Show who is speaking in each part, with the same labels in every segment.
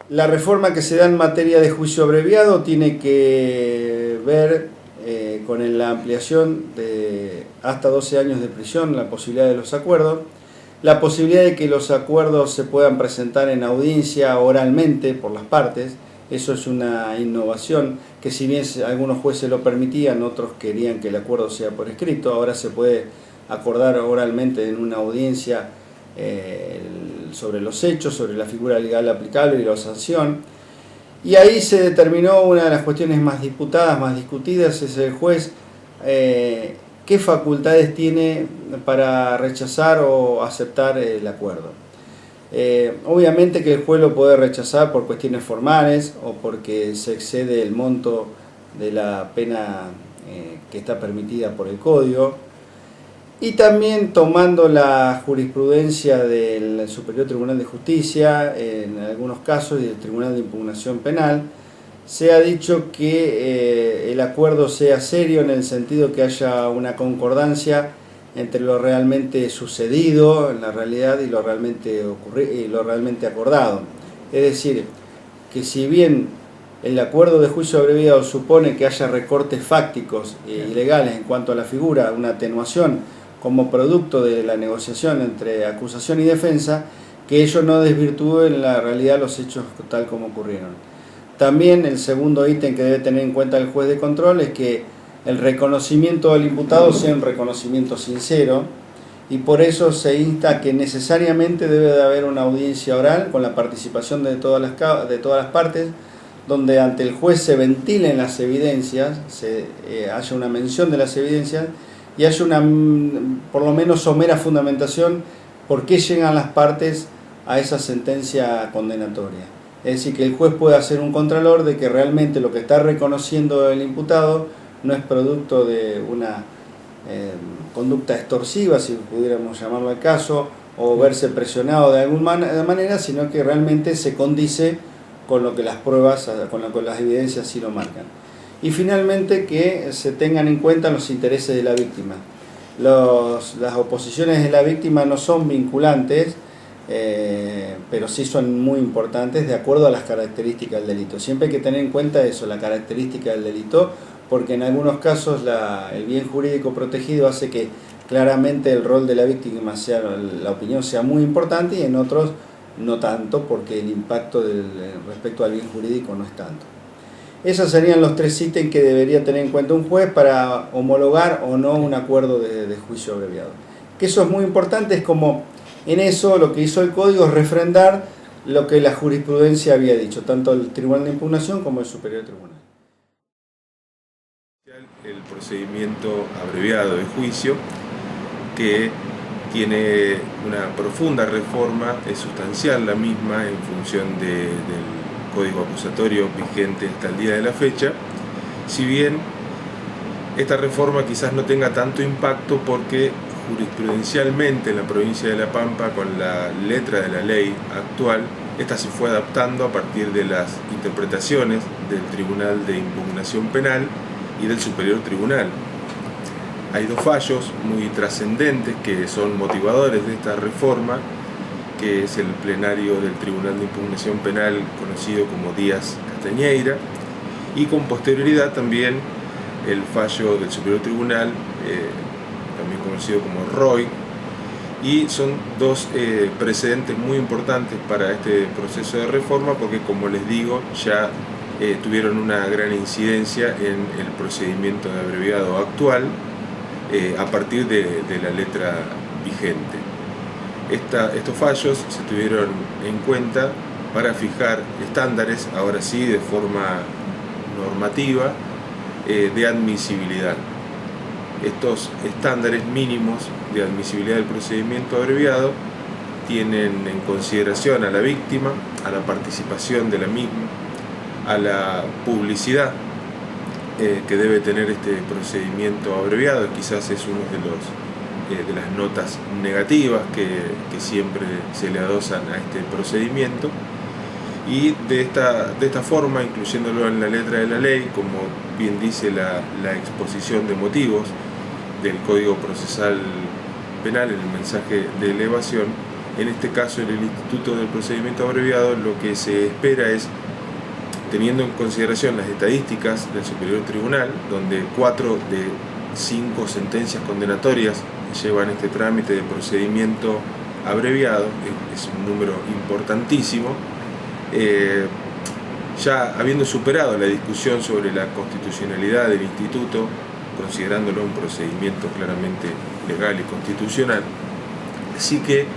Speaker 1: La reforma que se da en materia de juicio abreviado tiene que ver con la ampliación de hasta 12 años de prisión, la posibilidad de los acuerdos, la posibilidad de que los acuerdos se puedan presentar en audiencia oralmente por las partes. Eso es una innovación que, si bien algunos jueces lo permitían, otros querían que el acuerdo sea por escrito. Ahora se puede acordar oralmente en una audiencia sobre los hechos, sobre la figura legal aplicable y la sanción. Y ahí se determinó una de las cuestiones más disputadas, más discutidas, es el juez qué facultades tiene para rechazar o aceptar el acuerdo. Obviamente que el juez lo puede rechazar por cuestiones formales o porque se excede el monto de la pena que está permitida por el Código. Y también, tomando la jurisprudencia del Superior Tribunal de Justicia, en algunos casos, y del Tribunal de Impugnación Penal, se ha dicho que el acuerdo sea serio en el sentido que haya una concordancia entre lo realmente sucedido en la realidad y lo realmente acordado. Es decir, que si bien el acuerdo de juicio abreviado supone que haya recortes fácticos y legales en cuanto a la figura, una atenuación como producto de la negociación entre acusación y defensa, que ello no desvirtúe en la realidad los hechos tal como ocurrieron. También el segundo ítem que debe tener en cuenta el juez de control es que el reconocimiento del imputado sea un reconocimiento sincero, y por eso se insta que necesariamente debe de haber una audiencia oral con la participación de todas las partes, donde ante el juez se ventilen las evidencias, haya una mención de las evidencias y haya una, por lo menos, somera fundamentación por qué llegan las partes a esa sentencia condenatoria. Es decir, que el juez pueda hacer un contralor de que realmente lo que está reconociendo el imputado no es producto de una conducta extorsiva, si pudiéramos llamarlo al caso, o verse presionado de alguna manera, sino que realmente se condice con lo que las pruebas, con lo que las evidencias sí lo marcan. Y finalmente, que se tengan en cuenta los intereses de la víctima. Las oposiciones de la víctima no son vinculantes, pero sí son muy importantes de acuerdo a las características del delito. Siempre hay que tener en cuenta eso, la característica del delito, porque en algunos casos el bien jurídico protegido hace que claramente el rol de la víctima, la opinión sea muy importante, y en otros no tanto, porque el impacto respecto al bien jurídico no es tanto. Esos serían los tres ítems que debería tener en cuenta un juez para homologar o no un acuerdo de juicio abreviado. Que eso es muy importante, es como en eso lo que hizo el Código es refrendar lo que la jurisprudencia había dicho, tanto el Tribunal de Impugnación como el Superior Tribunal.
Speaker 2: El procedimiento abreviado de juicio, que tiene una profunda reforma, es sustancial la misma en función del Código acusatorio vigente hasta el día de la fecha, si bien esta reforma quizás no tenga tanto impacto porque jurisprudencialmente en la provincia de La Pampa, con la letra de la ley actual, esta se fue adaptando a partir de las interpretaciones del Tribunal de Impugnación Penal y del Superior Tribunal. Hay dos fallos muy trascendentes que son motivadores de esta reforma, que es el plenario del Tribunal de Impugnación Penal, conocido como Díaz Castañeira, y con posterioridad también el fallo del Superior Tribunal, también conocido como Roy, y son dos precedentes muy importantes para este proceso de reforma, porque, como les digo, ya tuvieron una gran incidencia en el procedimiento de abreviado actual a partir de la letra vigente. Estos fallos se tuvieron en cuenta para fijar estándares, ahora sí de forma normativa, de admisibilidad. Estos estándares mínimos de admisibilidad del procedimiento abreviado tienen en consideración a la víctima, a la participación de la misma, a la publicidad que debe tener este procedimiento abreviado. Quizás es uno de las notas negativas que siempre se le adosan a este procedimiento, y de esta forma, incluyéndolo en la letra de la ley, como bien dice la exposición de motivos del Código Procesal Penal en el mensaje de elevación, En este caso, en el Instituto del Procedimiento Abreviado, lo que se espera es, teniendo en consideración las estadísticas del Superior Tribunal, donde 4 de 5 sentencias condenatorias llevan este trámite de procedimiento abreviado, es un número importantísimo, ya habiendo superado la discusión sobre la constitucionalidad del instituto, considerándolo un procedimiento claramente legal y constitucional, así que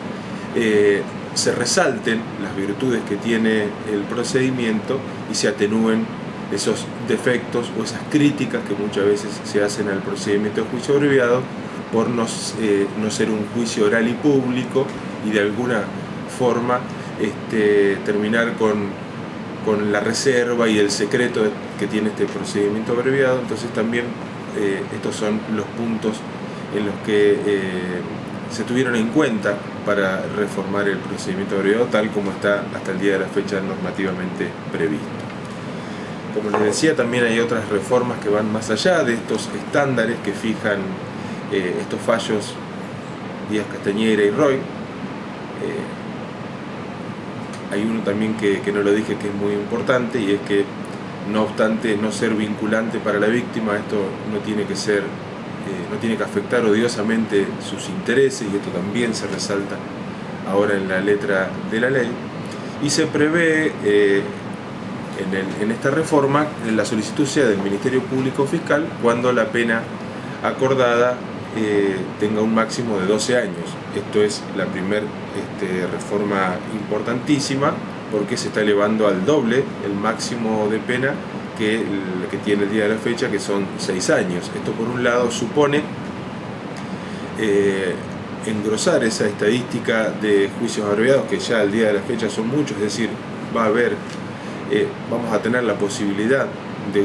Speaker 2: se resalten las virtudes que tiene el procedimiento y se atenúen esos defectos o esas críticas que muchas veces se hacen al procedimiento de juicio abreviado por no ser un juicio oral y público y de alguna forma terminar con la reserva y el secreto que tiene este procedimiento abreviado. Entonces también estos son los puntos en los que se tuvieron en cuenta para reformar el procedimiento abreviado tal como está hasta el día de la fecha normativamente previsto. Como les decía, también hay otras reformas que van más allá de estos estándares que fijan estos fallos Díaz Castañeira y Roy. Hay uno también que no lo dije, que es muy importante, y es que no obstante no ser vinculante para la víctima, esto no tiene que ser, no tiene que afectar odiosamente sus intereses, y esto también se resalta ahora en la letra de la ley. Y se prevé en esta reforma la solicitud sea del Ministerio Público Fiscal cuando la pena acordada tenga un máximo de 12 años. Esto es la primera reforma importantísima, porque se está elevando al doble el máximo de pena que tiene el día de la fecha, que son 6 años. Esto por un lado supone engrosar esa estadística de juicios abreviados, que ya al día de la fecha son muchos, es decir, vamos a tener la posibilidad de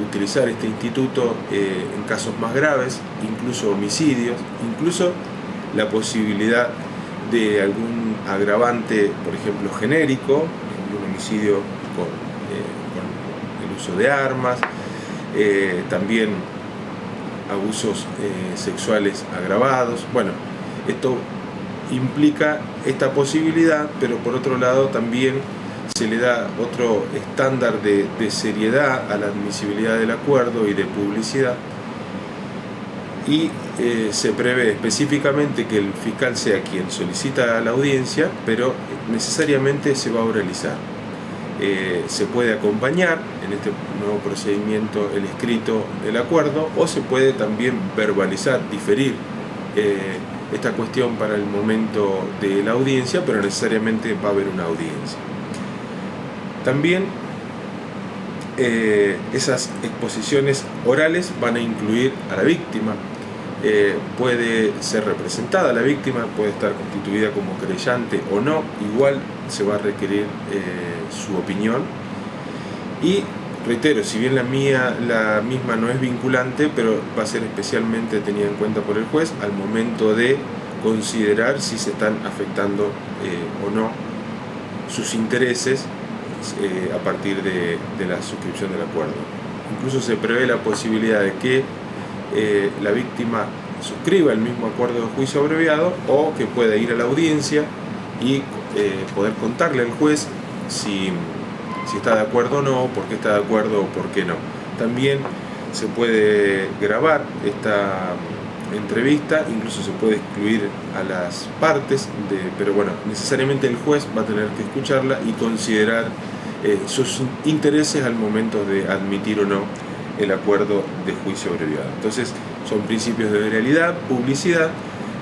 Speaker 2: utilizar este instituto en casos más graves, incluso homicidios, incluso la posibilidad de algún agravante, por ejemplo, genérico, un homicidio con el uso de armas, también abusos sexuales agravados. Bueno, esto implica esta posibilidad, pero por otro lado también se le da otro estándar de seriedad a la admisibilidad del acuerdo y de publicidad, y se prevé específicamente que el fiscal sea quien solicita la audiencia, pero necesariamente se va a oralizar. Se puede acompañar en este nuevo procedimiento el escrito del acuerdo, o se puede también verbalizar, diferir esta cuestión para el momento de la audiencia, pero necesariamente va a haber una audiencia. También esas exposiciones orales van a incluir a la víctima. Puede ser representada la víctima, puede estar constituida como querellante o no, igual se va a requerir su opinión. Y reitero, si bien la misma no es vinculante, pero va a ser especialmente tenida en cuenta por el juez al momento de considerar si se están afectando o no sus intereses a partir de la suscripción del acuerdo. Incluso se prevé la posibilidad de que la víctima suscriba el mismo acuerdo de juicio abreviado, o que pueda ir a la audiencia y poder contarle al juez si está de acuerdo o no, por qué está de acuerdo o por qué no. También se puede grabar esta entrevista, incluso se puede excluir a las partes, pero bueno, necesariamente el juez va a tener que escucharla y considerar sus intereses al momento de admitir o no el acuerdo de juicio abreviado. Entonces son principios de realidad, publicidad,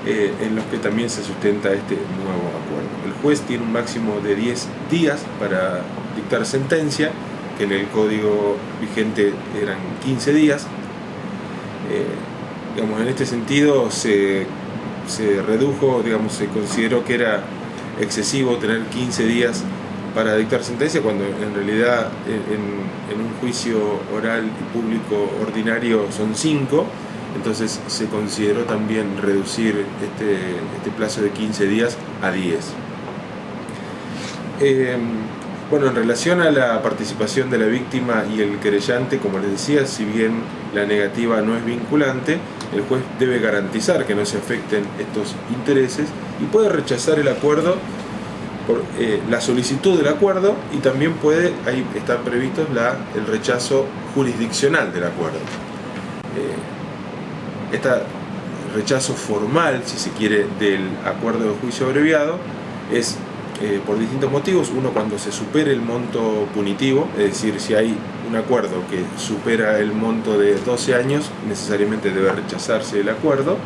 Speaker 2: en los que también se sustenta este nuevo acuerdo. El juez tiene un máximo de 10 días para dictar sentencia, que en el código vigente eran 15 días. Digamos, en este sentido se redujo, digamos, se consideró que era excesivo tener 15 días para dictar sentencia, cuando en realidad en un juicio oral y público ordinario son 5, entonces se consideró también reducir este plazo de 15 días a 10. Bueno, en relación a la participación de la víctima y el querellante, como les decía, si bien la negativa no es vinculante, el juez debe garantizar que no se afecten estos intereses y puede rechazar el acuerdo por la solicitud del acuerdo, y también puede, ahí están previstos el rechazo jurisdiccional del acuerdo. Este rechazo formal, si se quiere, del acuerdo de juicio abreviado es por distintos motivos. Uno, cuando se supere el monto punitivo, es decir, si hay un acuerdo que supera el monto de 12 años, necesariamente debe rechazarse el acuerdo.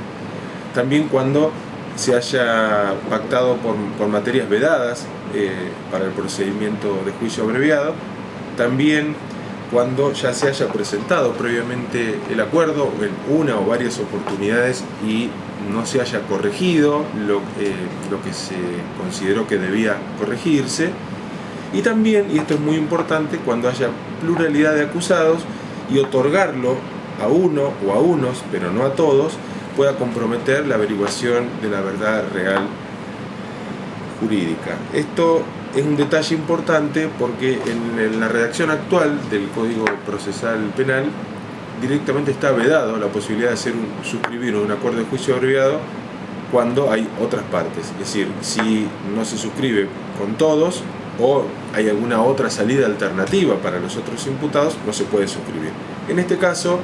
Speaker 2: También cuando se haya pactado por materias vedadas para el procedimiento de juicio abreviado. También cuando ya se haya presentado previamente el acuerdo en una o varias oportunidades y no se haya corregido lo que se consideró que debía corregirse. Y también, y esto es muy importante, cuando haya pluralidad de acusados y otorgarlo a uno o a unos, pero no a todos, pueda comprometer la averiguación de la verdad real jurídica. Esto es un detalle importante porque en la redacción actual del Código Procesal Penal directamente está vedado la posibilidad de suscribir un acuerdo de juicio abreviado cuando hay otras partes. Es decir, si no se suscribe con todos o hay alguna otra salida alternativa para los otros imputados, no se puede suscribir. En este caso,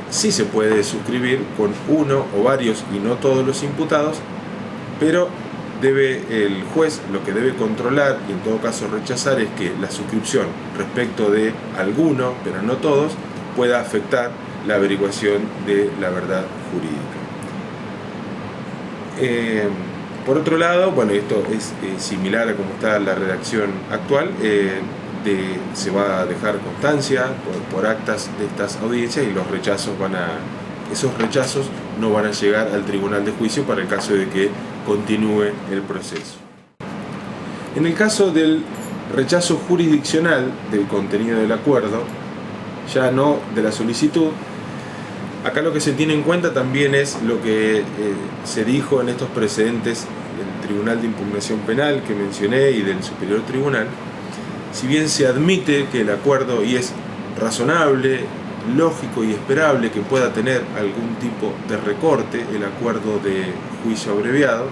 Speaker 2: sí se puede suscribir con uno o varios y no todos los imputados, pero el juez lo que debe controlar y en todo caso rechazar es que la suscripción respecto de alguno, pero no todos, pueda afectar la averiguación de la verdad jurídica. Por otro lado, bueno, esto es similar a como está la redacción actual. Se va a dejar constancia por actas de estas audiencias, y esos rechazos no van a llegar al tribunal de juicio para el caso de que continúe el proceso. En el caso del rechazo jurisdiccional del contenido del acuerdo, ya no de la solicitud, acá lo que se tiene en cuenta también es lo que se dijo en estos precedentes del Tribunal de Impugnación Penal que mencioné y del Superior Tribunal. Si bien se admite que el acuerdo, y es razonable, lógico y esperable que pueda tener algún tipo de recorte el acuerdo de juicio abreviado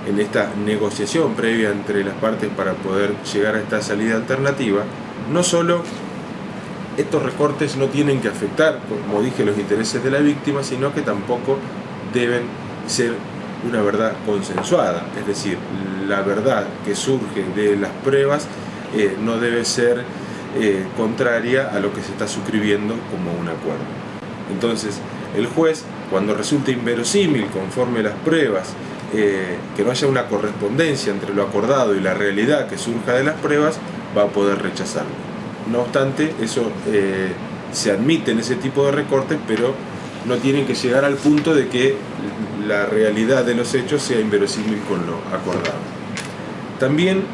Speaker 2: en esta negociación previa entre las partes para poder llegar a esta salida alternativa, no solo estos recortes no tienen que afectar, como dije, los intereses de la víctima, sino que tampoco deben ser una verdad consensuada. Es decir, la verdad que surge de las pruebas no debe ser contraria a lo que se está suscribiendo como un acuerdo. Entonces, el juez, cuando resulte inverosímil conforme las pruebas, que no haya una correspondencia entre lo acordado y la realidad que surja de las pruebas, va a poder rechazarlo. No obstante, eso se admite en ese tipo de recortes, pero no tienen que llegar al punto de que la realidad de los hechos sea inverosímil con lo acordado. También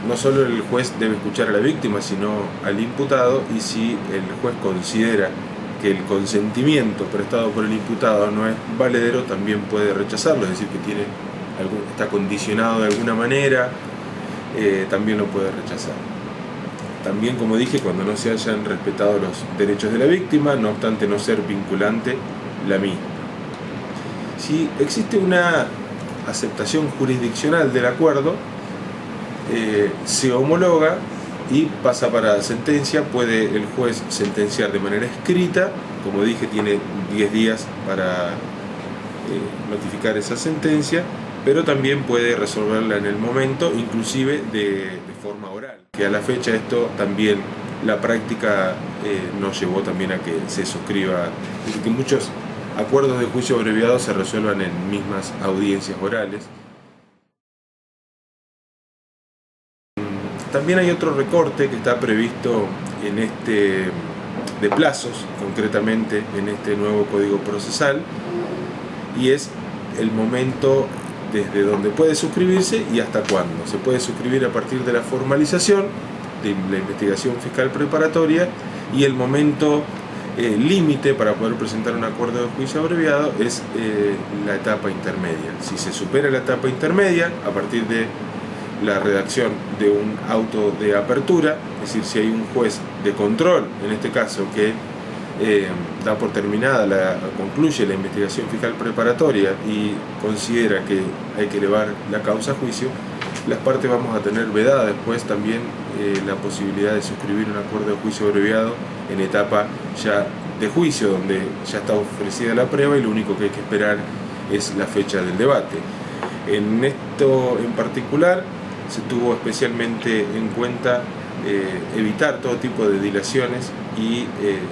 Speaker 2: no solo el juez debe escuchar a la víctima, sino al imputado, y si el juez considera que el consentimiento prestado por el imputado no es valedero, también puede rechazarlo, es decir, que está condicionado de alguna manera, también lo puede rechazar. También, como dije, cuando no se hayan respetado los derechos de la víctima, no obstante no ser vinculante la misma. Si existe una aceptación jurisdiccional del acuerdo, se homologa y pasa para sentencia. Puede el juez sentenciar de manera escrita, como dije, tiene 10 días para notificar esa sentencia, pero también puede resolverla en el momento, inclusive de forma oral. Que a la fecha esto también, la práctica nos llevó también a que se suscriba, que muchos acuerdos de juicio abreviado se resuelvan en mismas audiencias orales. También hay otro recorte que está previsto de plazos, concretamente en este nuevo Código Procesal, y es el momento desde donde puede suscribirse y hasta cuándo. Se puede suscribir a partir de la formalización de la investigación fiscal preparatoria, y el momento límite para poder presentar un acuerdo de juicio abreviado es la etapa intermedia. Si se supera la etapa intermedia, a partir de la redacción de un auto de apertura, es decir, si hay un juez de control, en este caso, que da por terminada, concluye la investigación fiscal preparatoria y considera que hay que elevar la causa a juicio, las partes vamos a tener vedada después también la posibilidad de suscribir un acuerdo de juicio abreviado en etapa ya de juicio, donde ya está ofrecida la prueba y lo único que hay que esperar es la fecha del debate. En esto en particular se tuvo especialmente en cuenta evitar todo tipo de dilaciones y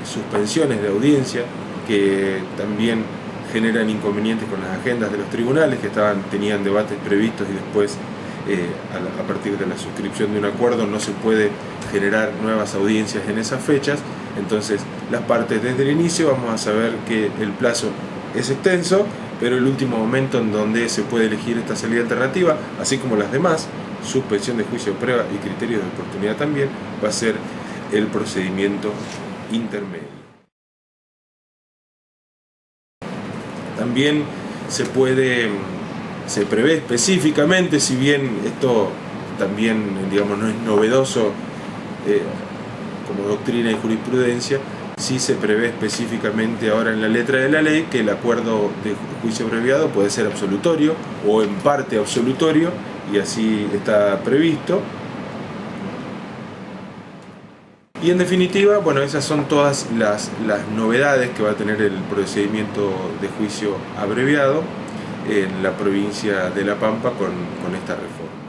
Speaker 2: suspensiones de audiencia que también generan inconvenientes con las agendas de los tribunales que tenían debates previstos y después a partir de la suscripción de un acuerdo no se puede generar nuevas audiencias en esas fechas. Entonces las partes desde el inicio vamos a saber que el plazo es extenso, pero el último momento en donde se puede elegir esta salida alternativa, así como las demás, suspensión de juicio, prueba y criterios de oportunidad también, va a ser el procedimiento intermedio. También se prevé específicamente, si bien esto también, digamos, no es novedoso como doctrina y jurisprudencia, sí se prevé específicamente ahora en la letra de la ley que el acuerdo de juicio abreviado puede ser absolutorio o en parte absolutorio, y así está previsto. Y en definitiva, bueno, esas son todas las novedades que va a tener el procedimiento de juicio abreviado en la provincia de La Pampa con esta reforma.